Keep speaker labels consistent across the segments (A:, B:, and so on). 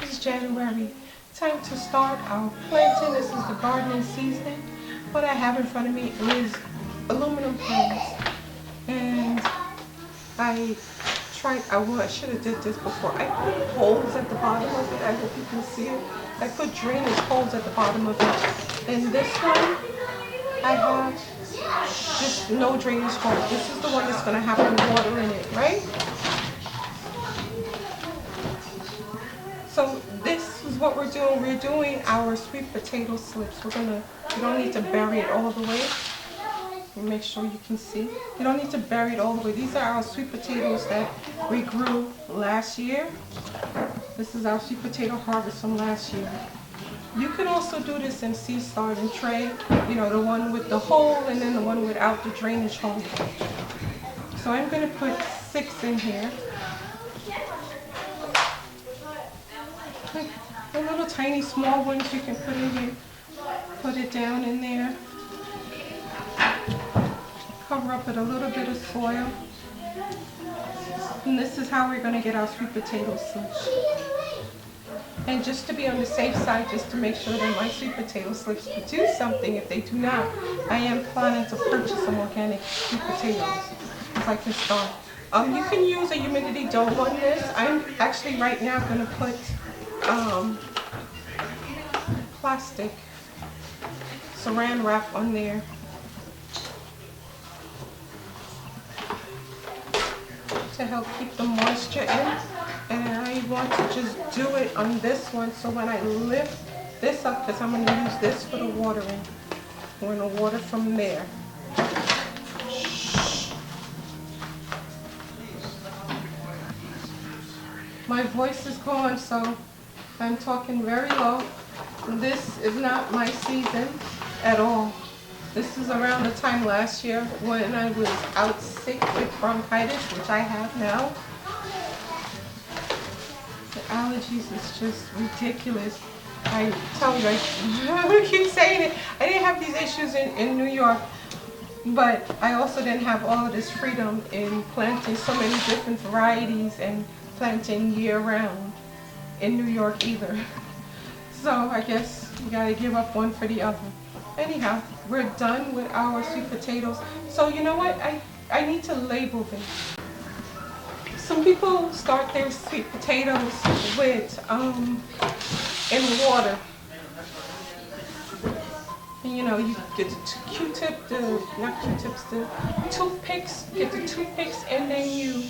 A: It's January. Time to start our planting. This is the gardening season. What I have in front of me is aluminum pans. And I should have did this before. I put holes at the bottom of it. I hope you can see it. I put drainage holes at the bottom of it. And this one, I have just no drainage hole. This is the one that's going to have the water in it, right? So this is what we're doing. We're doing our sweet potato slips. You don't need to bury it all the way. Make sure you can see. You don't need to bury it all the way. These are our sweet potatoes that we grew last year. This is our sweet potato harvest from last year. You can also do this in seed starting tray. You know, the one with the hole and then the one without the drainage hole. So I'm going to put 6 in here. The little tiny small ones you can put in here. Put it down in there. Cover up with a little bit of soil. And this is how we're going to get our sweet potato slips. And just to be on the safe side, just to make sure that my sweet potato slips do something, if they do not, I am planning to purchase some organic sweet potatoes so I can start. You can use a humidity dome on this. I'm actually right now going to put plastic saran wrap on there. To help keep the moisture in, and I want to just do it on this one, so when I lift this up, because I'm going to use this for the watering, we're going to water from there. My voice is gone, so I'm talking very low. This is not my season at all. This is around the time last year when I was out sick with bronchitis, which I have now. The allergies is just ridiculous. I tell you, I keep saying it. I didn't have these issues in New York, but I also didn't have all of this freedom in planting so many different varieties and planting year round in New York either. So I guess you gotta give up one for the other. Anyhow, we're done with our sweet potatoes. So you know what? I need to label them. Some people start their sweet potatoes with in water. And, you know, you get the toothpicks. Get the toothpicks, and then you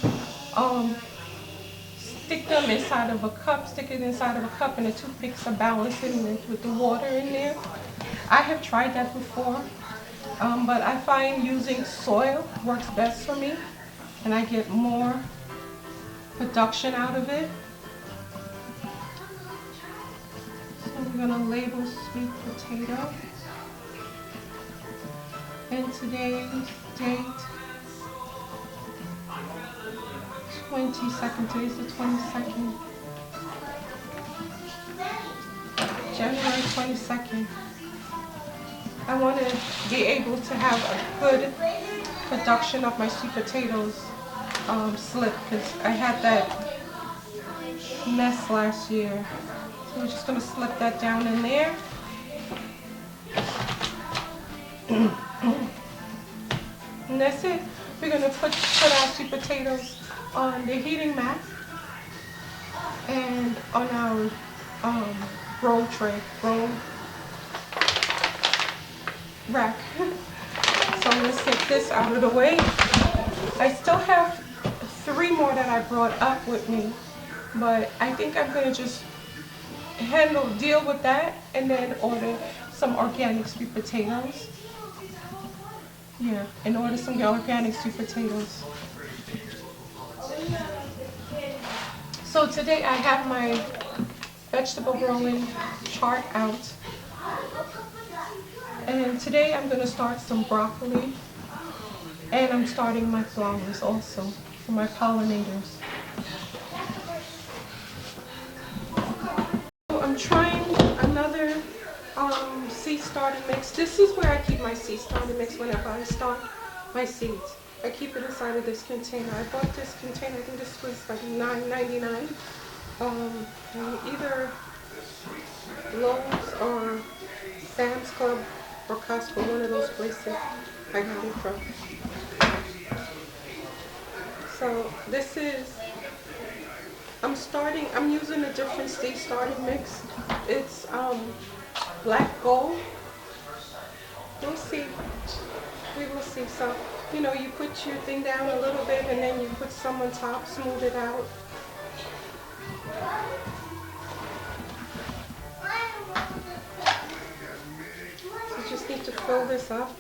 A: stick them inside of a cup. Stick it inside of a cup, and the toothpicks are balancing it with the water in there. I have tried that before, but I find using soil works best for me, and I get more production out of it. So we're going to label sweet potato. And today's date, 22nd. Today's the 22nd. January 22nd. I want to be able to have a good production of my sweet potatoes slip, because I had that mess last year. So we're just going to slip that down in there. And that's it. We're going to put our sweet potatoes on the heating mat and on our roll rack. So let's get this out of the way. I still have 3 more that I brought up with me, but I think I'm going to just deal with that and then order some organic sweet potatoes. Yeah, and order some organic sweet potatoes. So today I have my vegetable growing chart out. And today I'm going to start some broccoli, and I'm starting my flowers also for my pollinators. So I'm trying another seed starter mix. This is where I keep my seed starter mix whenever I start my seeds. I keep it inside of this container. I bought this container, I think this was like $9.99. And either Lowe's or Sam's Club or Costco, one of those places I got it from. So this is, I'm using a different seed starting mix. It's black gold. We'll see. We will see. So, you know, you put your thing down a little bit and then you put some on top, smooth it out. So you just need to fill this up.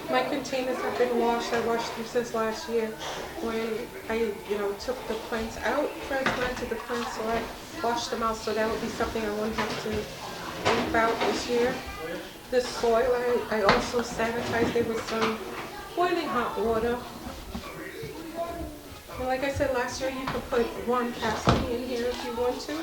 A: My containers have been washed. I washed them since last year when I, took the plants out, transplanted the plants, so I washed them out, so that would be something I won't have to leave out this year. This soil, I also sanitized it with some boiling hot water. And like I said last year, you could put warm parsley in here if you want to.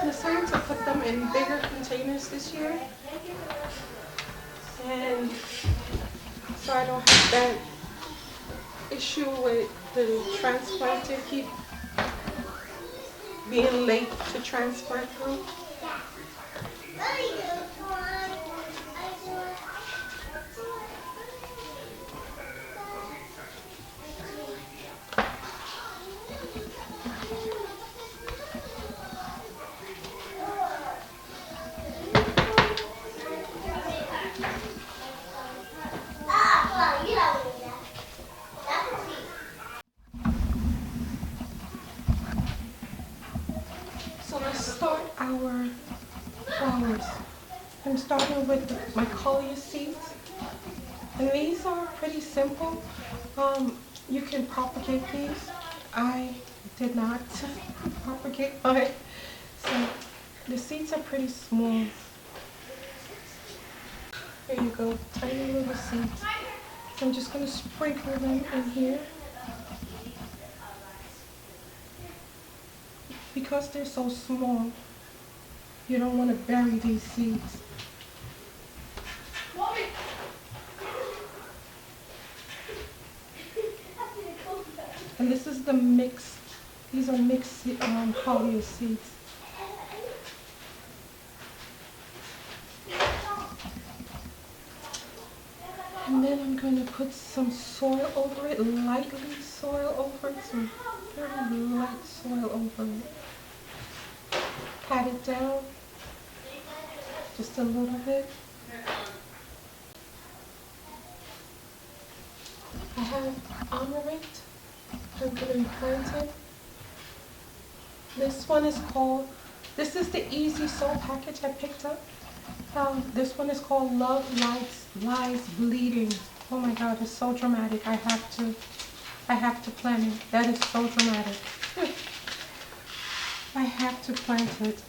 A: Decided to put them in bigger containers this year, and so I don't have that issue with the transplanted keep being late to transplant them. So let's start our flowers. I'm starting with my collier seeds, and these are pretty simple. You can propagate these. I did not propagate mine, so the seeds are pretty small. There you go, tiny little seeds. So I'm just going to sprinkle them in here. Because they're so small, you don't want to bury these seeds. And this is the mix. These are mixed collier seeds. And then I'm going to put some soil over it, lightly soil over it, some very light soil over it. Pat it down just a little bit. I have amaranth. I'm going to plant it. This one is called, this is the Easy Soul package I picked up. This one is called Love Lies Bleeding. Oh my God, it's so dramatic. I have to plant it. That is so dramatic. I have to plant it.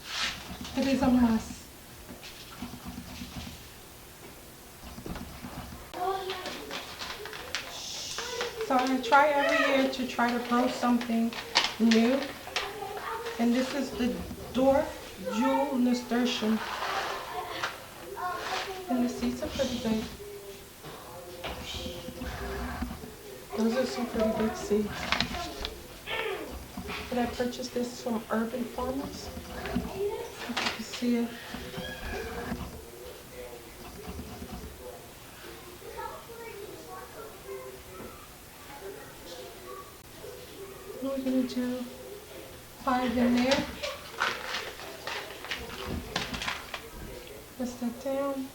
A: It is a must. So I try every year to try to grow something new. And this is the dwarf jewel nasturtium. And the seeds are pretty big. Those are some pretty big seeds. But I purchased this from Urban Farmers. You can see it. do 5 in there. Press that down.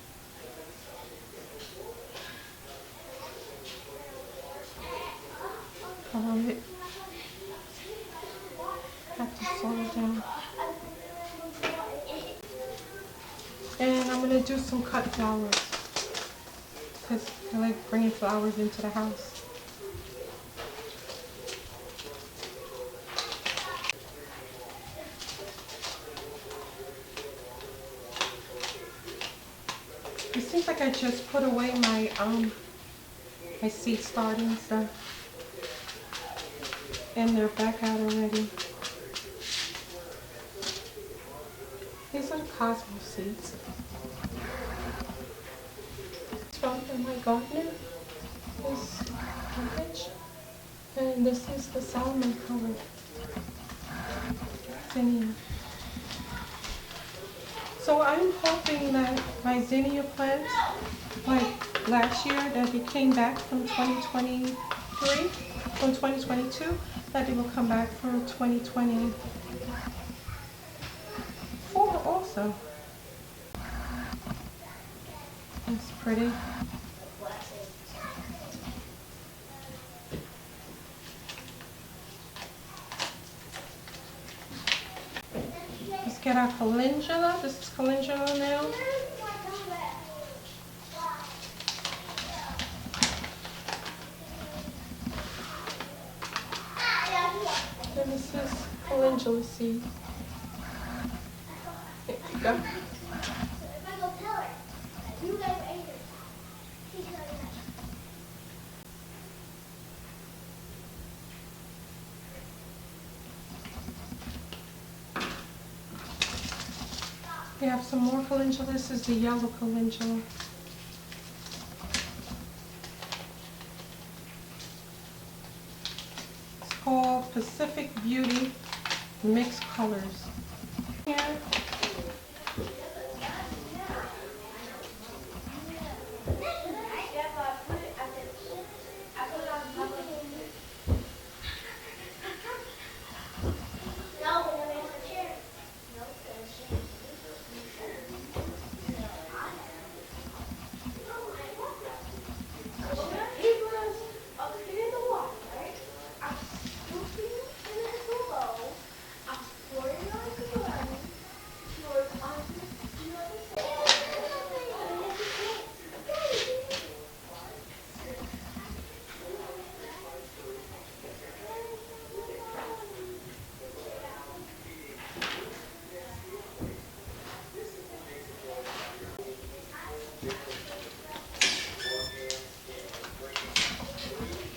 A: It. Have to slow it down. And I'm gonna do some cut flowers because I like bringing flowers into the house. It seems like I just put away my my seed starting stuff, and they're back out already. These are Cosmo seeds from my gardener. This package, and this is the salmon colored zinnia. So I'm hoping that my zinnia plants, like last year, that they came back from 2023, from 2022, that they will come back for 2024 also. It's pretty. Let's get our calendula. This is calendula now. And this is calendula seed. There you go. We have some more calendula. This is the yellow calendula. It's called Pacific Beauty Mixed Colors. Here.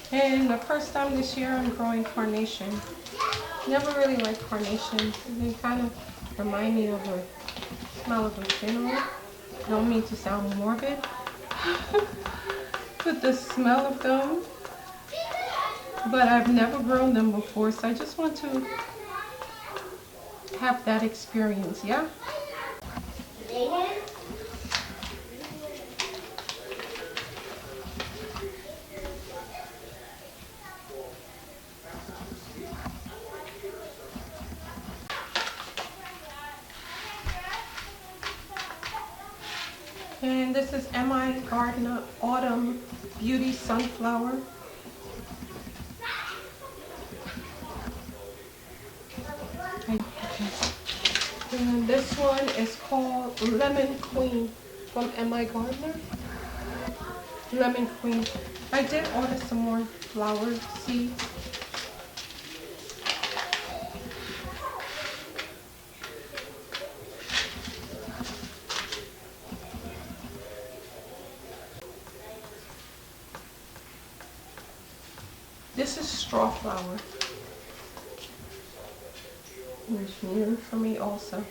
A: And the first time this year I'm growing carnation. Never really liked carnations. They kind of remind me of the smell of a funeral. Don't mean to sound morbid, but the smell of them. But I've never grown them before, so I just want to have that experience, yeah? And this is MI Gardener Autumn Beauty Sunflower. And this one is called Lemon Queen from MI Gardener. Lemon Queen. I did order some more flower seeds. This is straw flower. It's new for me also.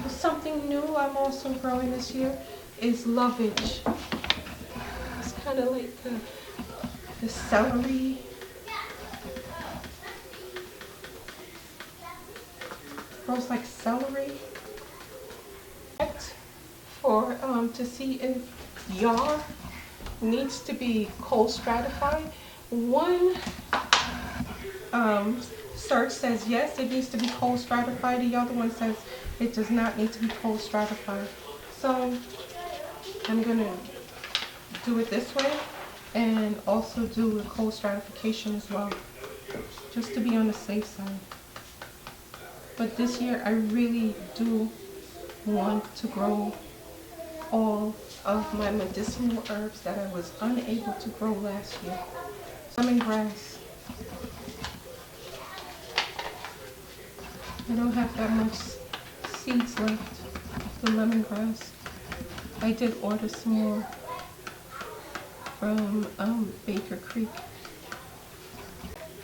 A: Something new I'm also growing this year is lovage. It's kind of like the celery. Grows like celery. For to see if yar needs to be cold stratified. One search says yes, it needs to be cold stratified. The other one says it does not need to be cold stratified. So I'm gonna do it this way and also do a cold stratification as well, just to be on the safe side. But this year I really do want to grow all of my medicinal herbs that I was unable to grow last year. Lemongrass. I don't have that much seeds left of the lemongrass. I did order some more from Baker Creek.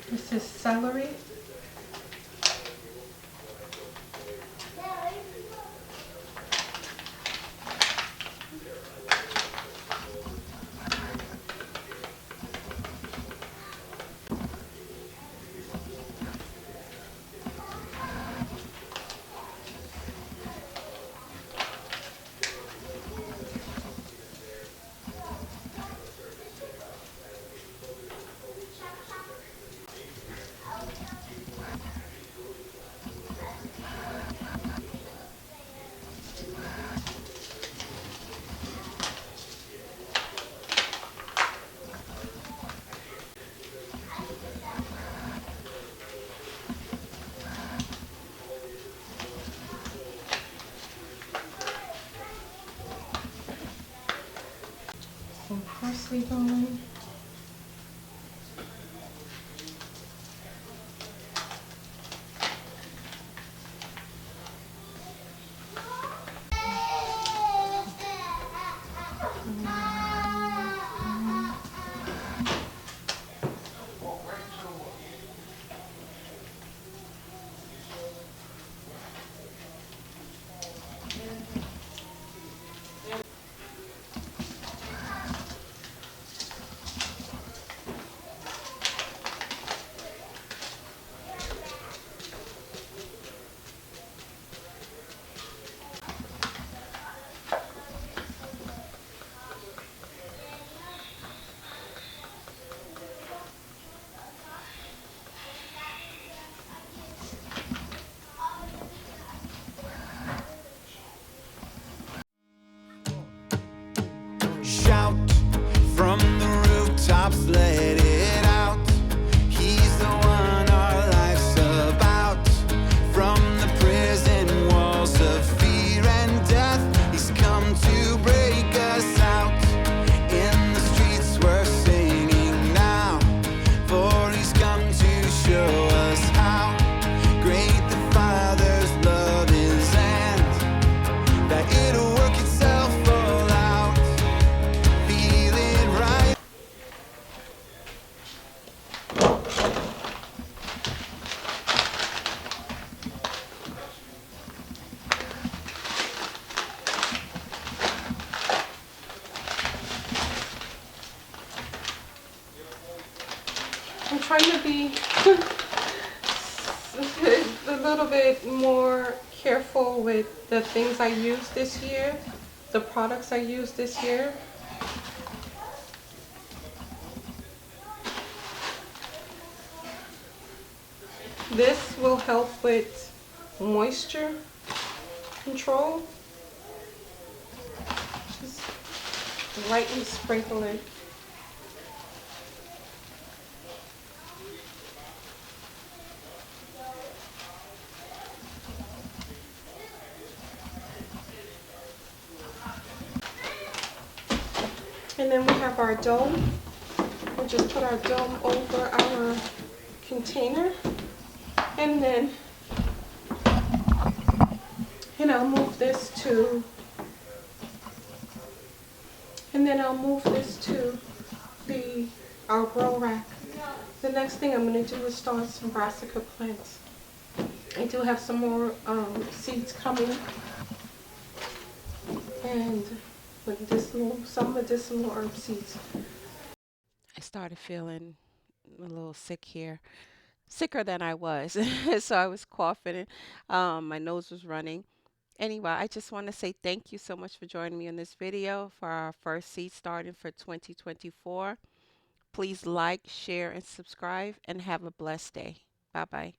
A: This is celery. Some parsley going.
B: Shout from the rooftops, let it out. He's the one our life's about. From the prison walls of fear and death, he's come to break us out. In the streets we're singing now, for he's come to show us how great the Father's love is, and that it'll work itself all out. Feel it right.
A: I'm trying to be a little bit more careful with the things I use this year, the products I use this year. This will help with moisture control. Just lightly sprinkle it. And then we have our dome. We'll just put our dome over our container. And then, I'll move this to, our grow rack. The next thing I'm going to do is start some brassica plants. I do have some more seeds coming, and some medicinal herb seeds. I started feeling a little sick here, sicker than I was. So I was coughing, my nose was running,
C: Anyway, I just want to say thank you so much for joining me in this video for our first seed starting for 2024. Please like, share, and subscribe, and have a blessed day. Bye-bye.